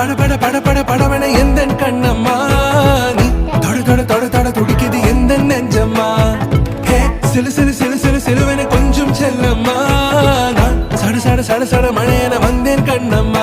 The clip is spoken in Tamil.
பட பட பட பட படவன எந்த கண்ணம்மா நீ தொட தொட தொட தொட துடிக்குது எந்த நெஞ்சம்மா ஹே சிலு சிலு சிலு சிலு சிலுவன கொஞ்சம் செல்லம்மா நான் சட சட சட சட மழையன வந்தேன் கண்ணம்மா